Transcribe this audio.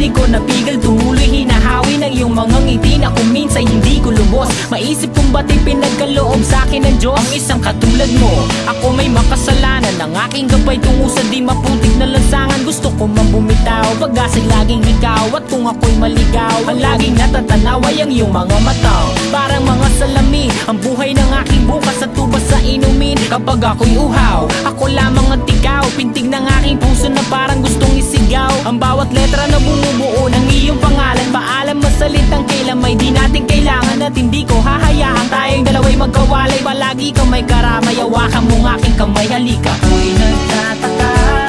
di ko napigil, tumuloy hinahawi ng iyong mga ngiti na kung minsan hindi ko lubos. Maisip kung ba't pinagkaloob sa'kin ng Diyos ang isang katulad mo. Ako may makasalanan, ang aking gabay tungo sa di maputik na lansangan. Gusto ko man bumitaw, pag-asa'y laging ikaw. At kung ako'y maligaw, ang laging natatanaw ay ang iyong mga mata. Parang mga salami, ang buhay ng aking bukas at tubas sa inumin. Kapag ako'y uhaw, ako lamang at ikaw. Pintig ng aking puso na parang gustong isigaw. Ang bawat letra na bumubuo ng iyong pangalan. Paalam masalitang kailan may di natin kailangan. At hindi ko hahayaan tayong dalawa'y magkawalay. Palagi kang may karamay, hawakan mong aking kamay, halika. Ako'y nagtataka